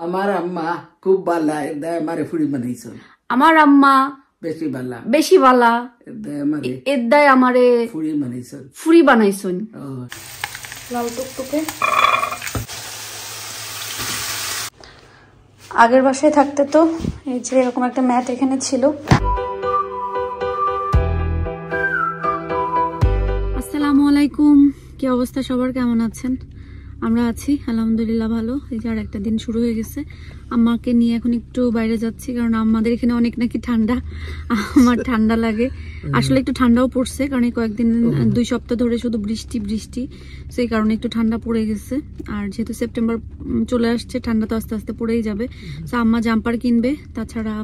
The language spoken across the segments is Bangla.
আমার আম্মা খুব বালা এদায় আমারে ফুড়ি বানাইছেন। আমার আম্মা বেশি বালা এদায় আমারে ফুড়ি বানাইছেন। লাল টুকটুকে আগের বাসায় থাকতে তো এই যে এরকম একটা ম্যাট এখানে ছিল। আসসালামু আলাইকুম, কি অবস্থা সবার, কেমন আছেন? আমরা আছি আলহামদুলিল্লাহ ভালো। এই যে আর একটা দিন শুরু হয়ে গেছে। আম্মাকে নিয়ে এখন একটু বাইরে যাচ্ছি, কারণ আমাদের এখানে অনেক নাকি ঠান্ডা। আমার ঠান্ডা লাগে, আসলে একটু ঠান্ডাও পড়ছে, কারণ এই কয়েকদিন 2 সপ্তাহ ধরে শুধু বৃষ্টি বৃষ্টি, সেই কারণে একটু ঠান্ডা পড়ে গেছে। আর যেহেতু সেপ্টেম্বর চলে আসছে, ঠান্ডা তো আস্তে আস্তে পড়েই যাবে। তো আম্মা জাম্পার কিনবে। তাছাড়া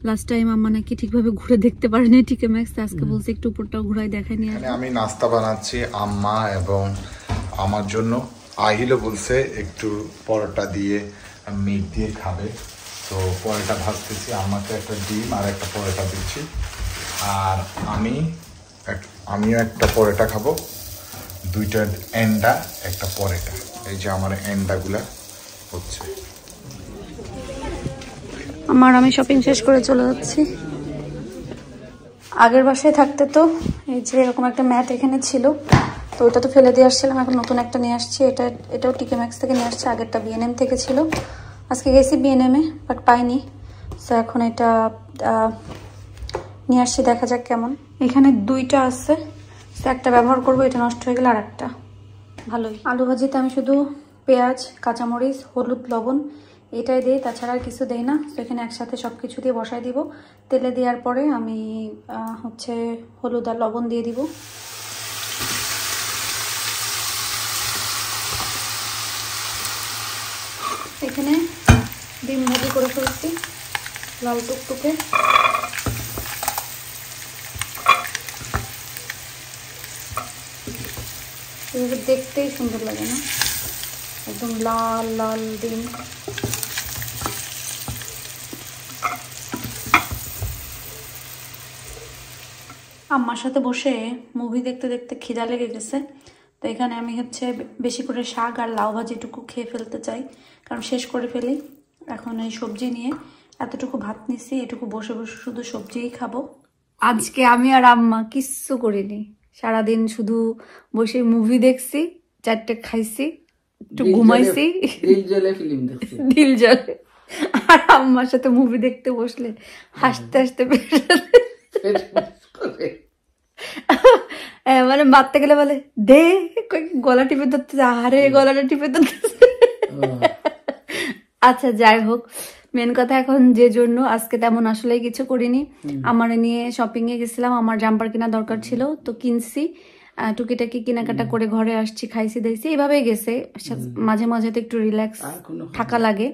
লাস্ট টাইম আম্মা নাকি ঠিকভাবে ঘুরে দেখতে পারেনি টিকে ম্যাক্স, আজকে বলছে একটু উপরটাও ঘুরাই দেখাই নিয়ে। আমি নাস্তা বানাচ্ছি আম্মা এবং আমার জন্য। আহিলও বলছে একটু পরোটা দিয়ে মিট দিয়ে খাবে, তো পরোটা ভাজতেছি। আমাকে একটা ডিম আর একটা পরোটা দিচ্ছি, আর আমিও একটা পরোটা খাবো। 2টা এন্ডা একটা পরোটা। এই যে আমার এন্ডাগুলা হচ্ছে। আমি শপিং শেষ করে চলে যাচ্ছি। আগের বাসায় থাকতে তো এই যে এরকম একটা ম্যাট এখানে ছিল, তো ওটা তো ফেলে দিয়ে আসছিলাম, এখন নতুন একটা নিয়ে আসছি। এটাও টিকে ম্যাক্স থেকে নিয়ে আসছে, আগেরটা বিএনএম থেকে ছিল। আজকে গেছি বিএনএম এ, বাট পাইনি। তো এখন এটা নিয়ে আসছি, দেখা যাক কেমন। এখানে 2টা আছে, তো একটা ব্যবহার করবো, এটা নষ্ট হয়ে গেলে আর একটা। ভালোই। আলু ভাজিতে আমি শুধু পেঁয়াজ, কাঁচামরিচ, হলুদ, লবণ এটাই দিই, তাছাড়া আর কিছু দেই না। তো এখানে একসাথে সব কিছু দিয়ে বসাই দিব। তেলে দেওয়ার পরে আমি হলুদ আর লবণ দিয়ে দিব। এখানে ডিম ভাজি করে ফেলছি লাল টুকটুকে। দেখতেই সুন্দর লাগে না? একদম লাল লাল ডিম। আম্মার সাথে বসে মুভি দেখতে দেখতে খিদা লেগে গেছে। তো এখানে আমি বেশি করে শাক আর লাউ ভাজিটুকু খেয়ে ফেলতে চাই, কারণ শেষ করে ফেলি। এখন এই সবজি নিয়ে এতটুকু ভাত নিছি, এটুকু বসে বসে শুধু সবজিই খাবো। আজকে আমি আর আম্মা কিচ্ছু করিনি, সারাদিন শুধু বসে মুভি দেখছি, 4টে খাইছি, একটু ঘুমাইছি, দিল জ্বলে। আর আম্মার সাথে মুভি দেখতে বসলে হাসতে হাসতে মানে মারতে গেলে বলে দে, গলা টিপে ধরতে, আহারে গলাটা টিপে ধরতে। আচ্ছা যাই হোক, মেন কথা এখন যে জন্য আজকে তেমন আসলে কিছু করিনি। আমার নিয়ে শপিং এ গেছিলাম, আমার জাম্পার কেনা দরকার ছিল, তো কিনছি। টুকিটাকি কেনাকাটা করে ঘরে আসছি, খাইছি দাইছি, এইভাবেই গেছে। মাঝে মাঝে তো একটু রিল্যাক্স থাকা লাগে।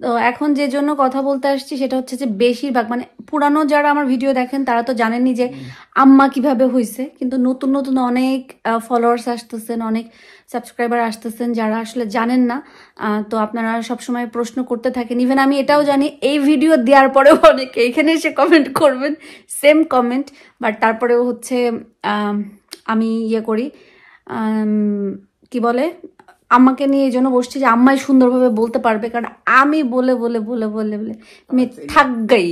তো এখন যে জন্য কথা বলতে আসছি সেটা হচ্ছে যে বেশিরভাগ মানে পুরানো যারা আমার ভিডিও দেখেন তারা তো জানেনই যে আম্মা কিভাবে হয়েছে, কিন্তু নতুন নতুন অনেক ফলোয়ার্স আসতেছেন, অনেক সাবস্ক্রাইবার আসতেছেন যারা আসলে জানেন না। তো আপনারা সবসময় প্রশ্ন করতে থাকেন, ইভেন আমি এটাও জানি এই ভিডিও দেওয়ার পরেও অনেকে এখানে এসে কমেন্ট করবেন, সেম কমেন্ট, বাট তারপরেও আমি করি কি বলে, আম্মাকে নিয়ে এই জন্য বসছি যে আম্মাই সুন্দরভাবে বলতে পারবে, কারণ আমি বলে বলে বলে বলে বলে আমি থাক গাই।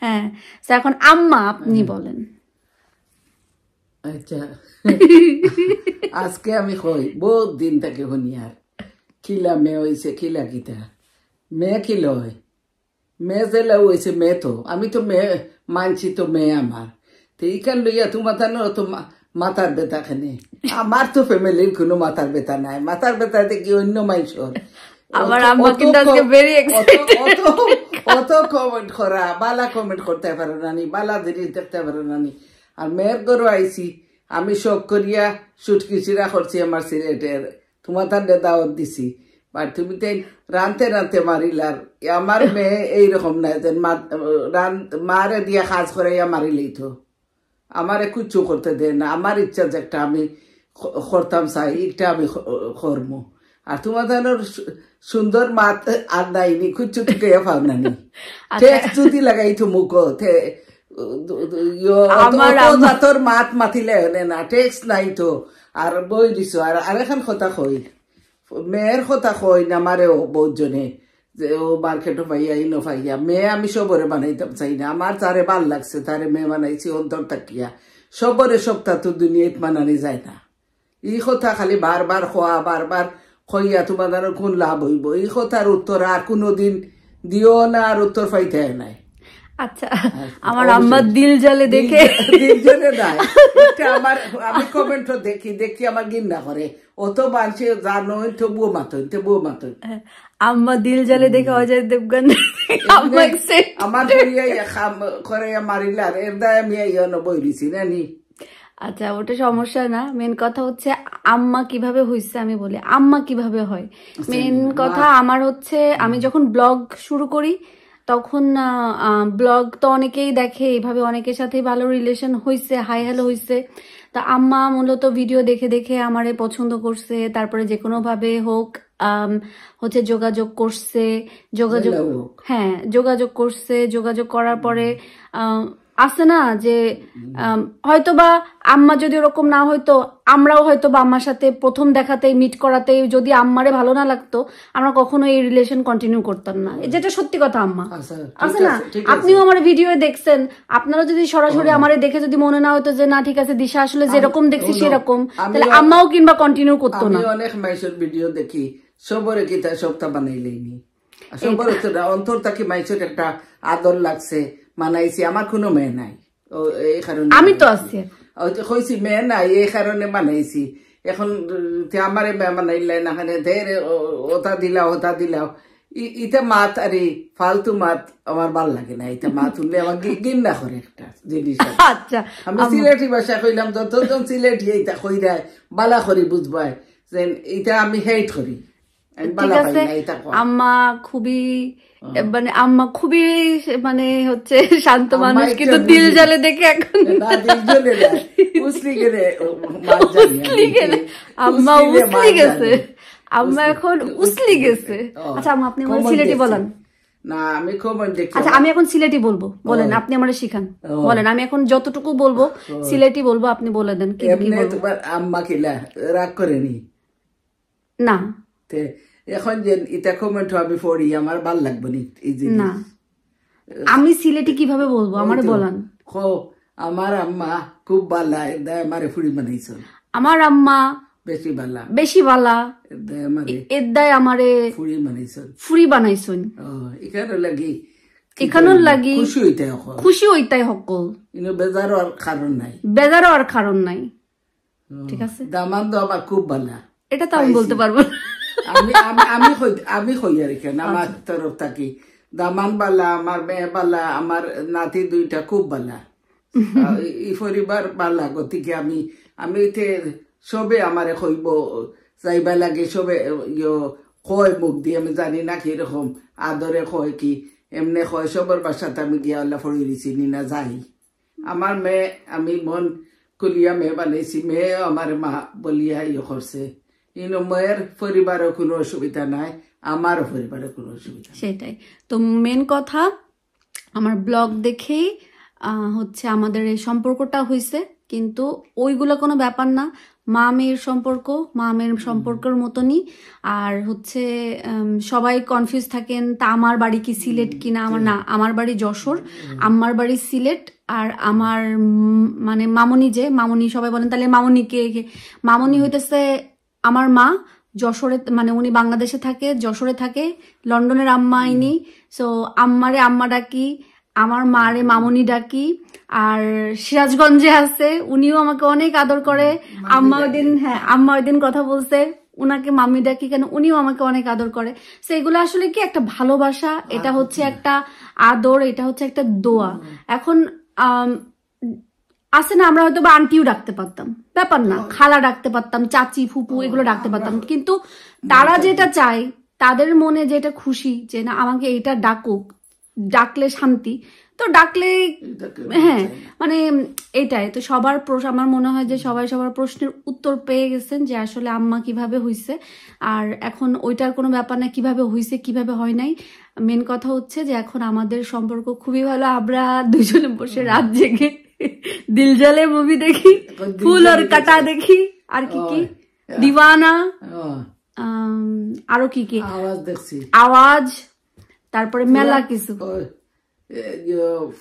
হ্যাঁ, এখন আম্মা আপনি বলেন। আচ্ছা, আজকে আমি কই বহুত দিন থেকে শুনি আর খিলা মেয়ে হয়েছে, খিলা কিতা মেয়ে খিল হয়, মেয়ে জেলা হয়েছে মেয়ে, তো আমি তো মেয়ে মানছি, তো মেয়ে আমার তো এইখান লইয়া তোমার তো মাথার ব্যথা খানে। আমার তো ফ্যামিলির কোনো মাথার ব্যথা নাই, মাথার ব্যথা দেখি অন্য মানুষের। আমার আম্মা কিন্তু আজকে ভেরি এক্সাইটেড। অত কমেন্ট করা, বালা কমেন্ট করতে পারো নানি, বালা জিনিস দেখতে পারো নানি। আর মেয়ের গরু আইসি, আমি শখ করিয়া সুটকিচিরা করছি আমার সিলেটের, তোমার তার দাওয়াত দিছি, বা তুমি তাই রানতে রানতে মারিলার। আমার মেয়ে এইরকম নাই যে মারে দিয়া কাজ করাইয়া মারিলেই তো আমারে কুচু করতে দেয় না। আমার ইচ্ছা যে একটা আমি করতাম চাই, এটা আমি করবো। আর তোমাদের সুন্দর মাত আর নাইনি, কুচু থেকে পাও নানি, যদি লাগাই তো মুখ জাতর মাত মাতিলে না টেক্স নাই তো। আর বই দিছো, আর এখন কথা কই মেয়ের কথা কই না আমারে বহুত জনে যে ও মার্কেটও পাইয়া ইনো পাইয়া মেয়ে আমি সবরে বানাইতাম চাই না আমার তারে ভাল লাগছে তারে মেয়ে বানাইছি অন্তর তাকিয়া সবরে সপ্তাহ তো দুনিয়াত মানানি যায় না এই কথা খালি বারবার খোয়া বারবার খইয়া তোমাদের কোন লাভ হইব এই কথার উত্তর আর কোনোদিন দিও না আর উত্তর পাইতে নাই আচ্ছা আমার আম্মা দিল জ্বালে দেখে দিল জ্বালে নাই আমার আমি কমেন্ট দেখি আমার ঘৃণা করে অত বানছে জানো তবুও মাতই আম্মা দিল জ্বালে দেখে অজয় দেবগন আমার করে মারিলা এর দায় আমি বই দিছি নানি। আচ্ছা ওটা সমস্যা না, মেন কথা হচ্ছে আম্মা কিভাবে হইছে আমি বলি আম্মা কিভাবে হয়। মেন কথা আমার হচ্ছে আমি যখন ব্লগ শুরু করি তখন ব্লগ তো অনেকেই দেখে, এইভাবে অনেকের সাথে ভালো রিলেশন হইছে, হাই হ্যালো হইছে। তা আম্মা মূলত ভিডিও দেখে দেখে আমারে পছন্দ করছে, তারপরে যে কোনো ভাবে হোক হচ্ছে যোগাযোগ করছে, যোগাযোগ করছে। যোগাযোগ করার পরে আছে না যে হয়তোবা আম্মা যদি ওরকম না হয়তো আমরাও হয়তো বা আম্মার সাথে প্রথম দেখাতেই মিট করাতেই যদি আম্মারে ভালো না লাগতো আমরা কখনো এই রিলেশন কন্টিনিউ করতাম না, যেটা সত্যি কথা আম্মা আছে না। আপনিও আমার ভিডিও দেখছেন, আপনারা যদি সরাসরি আমারে দেখে যদি মনে না হতো যে না ঠিক আছে দিশা আসলে যেরকম দেখছি সেরকম, তাহলে আম্মাও কিংবা কন্টিনিউ করতো না। অনেক মাইসের ভিডিও দেখি সবরে কি তার সপ্তাহ বানাইলেনি, সবর অন্তর তাকে মাইসের একটা আদর লাগছে মানাইছি। আমার কোনো মেয়ে নাই এই কারণে, আমি তো আছি কইছি মেয়ে নাই এই কারণে বানাইছি। এখন আমার মেয়ে বানাইলে না ওটা দিলাও ইটা মাত আরে ফালতু মাত আমার ভাল লাগে না। এটা মাত শুনলে আমার ঘৃণা করে একটা জিনিস। আচ্ছা আমি সিলেটি ভাষা কইলাম, যতজন সিলেটি এইটা কইরায় বালা করি বুঝবাই যে এটা আমি হেট করি। আম্মা খুবই মানে হচ্ছে শান্ত মানুষ, কিন্তু দিল জ্বালে দেখে এখন আম্মা উসলি গেছে, আম্মা এখন উসলি গেছে। আচ্ছা আম্মা আপনি আমার সিলেটি বলেন না, আমি আচ্ছা আমি এখন সিলেটি বলবো, বলেন আপনি আমার শিখান, বলেন আমি এখন যতটুকু বলবো সিলেটি বলবো, আপনি বলে দেন কি তোমার আম্মা কিলা রাগ করেনি না। এখন যে এটা কমেন্ট আমি পড়ি আমার ভাল লাগবে না, আমি সিলেটি কিভাবে বলবো আমারে বলেন। আমার আম্মা খুব বালা, আমারে ফুড়ি বানাইছ। আমার আম্মা বেশি বালা এদায় আমারে ফুড়ি বানাইছন। এখানোর লাগি খুশি হইতাই সকল, বেজারও আর কারণ নাই। ঠিক আছে, দামান তো আমার খুব বালা, এটা তো আমি বলতে পারবো। আমি কই আর কেন আমার তরফ থাকি দামান বালা, আমার মেয়ে বালা, আমার নাতি দুইটা খুব বালা, এই পরিবার বালা। গতিকে আমি সবে আমারে কইব যাইবা লাগে, সবে কয় মুখ দিয়ে, আমি জানি না কিরকম আদরে কয় কি এমনি কয়, সবার বাসাতে আমি গিয়া আল্লাহ ফড়ি দিছি না যাই। আমার মেয়ে আমি মন কুলিয়া মেয়ে বানাইছি, মেয়ে আমার মা বলিয়া করছে। মেয়ের পরিবারও কোনো অসুবিধা নাই, আমারও পরিবারে কোনো অসুবিধা। সেটাই তো মেন কথা, আমার ব্লগ দেখেই হচ্ছে আমাদের এই সম্পর্কটা হয়েছে, কিন্তু ওইগুলো কোনো ব্যাপার না। মা মেয়ের সম্পর্কের মতনই। আর হচ্ছে সবাই কনফিউজ থাকেন তা আমার বাড়ি কি সিলেট কিনা, আমার বাড়ি যশোর, আম্মার বাড়ি সিলেট। আর আমার মানে মামুনি সবাই বলেন তাহলে মামুনি হইতেছে আমার মা, যশোরে মানে উনি বাংলাদেশে থাকে, যশোরে থাকে, লন্ডনের আম্মা আইনি। সো আম্মারে আম্মা ডাকি, আমার মারে মামুনি ডাকি। আর সিরাজগঞ্জে আছে, উনিও আমাকে অনেক আদর করে। আম্মা ওই দিন কথা বলছে, উনাকে মাম্মি ডাকি কেন, উনিও আমাকে অনেক আদর করে। সো এগুলো আসলে কি একটা ভালোবাসা, এটা হচ্ছে একটা আদর, এটা হচ্ছে একটা দোয়া। এখন আছে না, আমরা হয়তো বা আন্টিও ডাকতে পারতাম, ব্যাপার না, খালা ডাকতে পারতাম, চাচি ফুপু এগুলো ডাকতে পারতাম, কিন্তু তারা যেটা চায়, তাদের মনে যেটা খুশি যে না আমাকে এটা ডাকুক, ডাকলে শান্তি, তো ডাকলে মানে এটাই তো সবার আমার মনে হয় যে সবাই সবার প্রশ্নের উত্তর পেয়ে গেছেন যে আসলে আম্মা কিভাবে হইছে। আর এখন ওইটার কোনো ব্যাপার না কিভাবে হইছে কিভাবে হয় নাই, মেন কথা হচ্ছে যে এখন আমাদের সম্পর্ক খুবই ভালো। আমরা দুজনে বসে রাত জেগে দিল জ্বালে মুভি দেখি, ফুল আর কাটা দেখি, আর কি দিওয়ানা, আরো কি কি আওয়াজ দেখছি, আওয়াজ, তারপরে মেলা কিছু।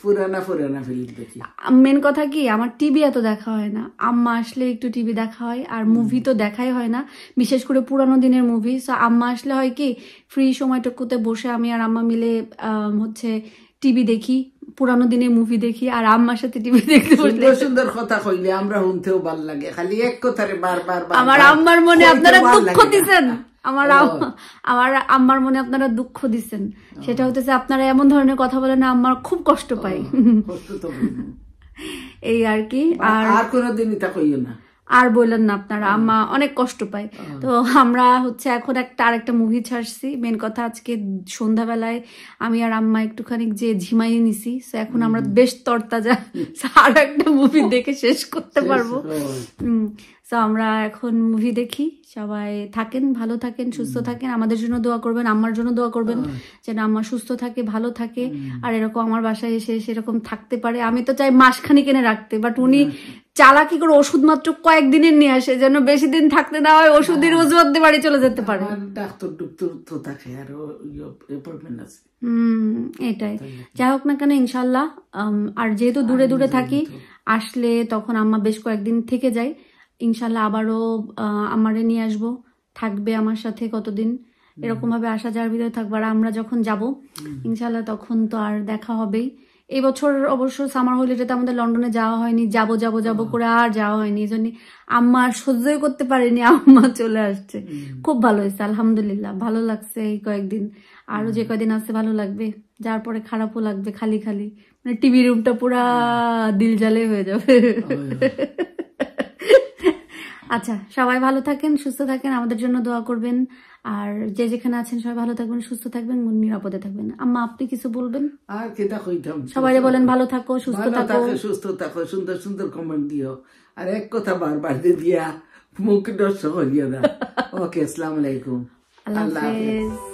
পুরানা পুরানা ফিল্ম দেখি। মেন কথা কি আমার টিভি এত দেখা হয় না, আম্মা আসলে একটু টিভি দেখা হয়, আর মুভি তো দেখাই হয় না, বিশেষ করে পুরানো দিনের মুভি। সো আম্মা আসলে হয় কি ফ্রি সময়টুকুতে বসে আমি আর আম্মা মিলে হচ্ছে টিভি দেখি, পুরানো দিনের মুভি দেখি, আর আম্মার সাথে টিভি দেখতে বসলে সুন্দর সুন্দর কথা কইলে আমরা শুনতেও ভাল লাগে, খালি এক কথারে বারবার আমার আম্মার মনে আপনারা দুঃখ দিচ্ছেন, আমার আম্মার মনে আপনারা দুঃখ দিচ্ছেন। সেটা হতেছে আপনারা এমন ধরনের কথা বলেন আম্মার খুব কষ্ট পাই, এই আর কি। আর কোনোদিনই তা কইও না, আর বললেন না আপনারা, আম্মা অনেক কষ্ট পায়। তো আমরা হচ্ছে এখন আরেকটা মুভি ছাড়ছি। মেন কথা আজকে সন্ধ্যাবেলায় আমি আর আম্মা একটুখানি যে ঝিমাইয়ে নিছি, তো এখন আমরা বেশ তরতাজা আর একটা মুভি দেখে শেষ করতে পারবো। তো আমরা এখন মুভি দেখি। সবাই থাকেন, ভালো থাকেন, সুস্থ থাকেন, আমাদের জন্য দোয়া করবেন, আম্মার জন্য দোয়া করবেন যেন আম্মা সুস্থ থাকে, ভালো থাকে, আর এরকম আমার বাসায় এসে সেরকম থাকতে পারে। আমি তো চাই মাসখানি কেনে রাখতে, বাট উনি চালাকি করে ওষুধ মাত্র কয়েকদিনের নিয়ে আসে যেন বেশি দিন থাকতে না হয়, ওষুধের অজুহাত দিয়ে বাড়ি চলে যেতে পারে। ডাক্তার তো থাকে আর অ্যাপয়েন্টমেন্ট আছে। এটাই যাই হোক না কেন ইনশাল্লাহ। আর যেহেতু দূরে দূরে থাকি, আসলে তখন আম্মা বেশ কয়েকদিন থেকে যায়, ইনশাল্লাহ আবারও আমারে নিয়ে আসবো, থাকবে আমার সাথে কতদিন, এরকম ভাবে আসা যাওয়ার ভিতরে থাকবো। আর আমরা যখন যাব ইনশাল্লাহ তখন তো আর দেখা হবেই। এই বছর অবশ্য সামার হলিডেতে আমাদের লন্ডনে যাওয়া হয়নি, যাব যাব যাব করে আর যাওয়া হয়নি, এই জন্য আম্মা আর সহ্যই করতে পারেনি, আম্মা চলে আসছে। খুব ভালো হয়েছে আলহামদুলিল্লাহ, ভালো লাগছে এই কয়েকদিন, আরো যে কয়েকদিন আসছে ভালো লাগবে, যার পরে খারাপও লাগবে, খালি খালি মানে টিভি রুমটা পুরা দিল জালে হয়ে যাবে। আচ্ছা, সবাই ভালো থাকেন, সুস্থ থাকেন, আমাদের জন্য দোয়া করবেন, আর যে যেখানে আছেন সবাই ভালো থাকবেন, সুস্থ থাকবেন, নিরাপদে থাকবেন। আম্মা আপনি কিছু বলবেন? আর কেটা কইতাম, সবাই বলেন ভালো থাকো, সুস্থ থাকো, সুস্থ থাকো, সুন্দর সুন্দর কমেন্ট দিও, আর এক কথা বারবার দিয়া মুখ নষ্ট করিও না। ওকে, আসসালামু আলাইকুম, আল্লাহ হাফেজ।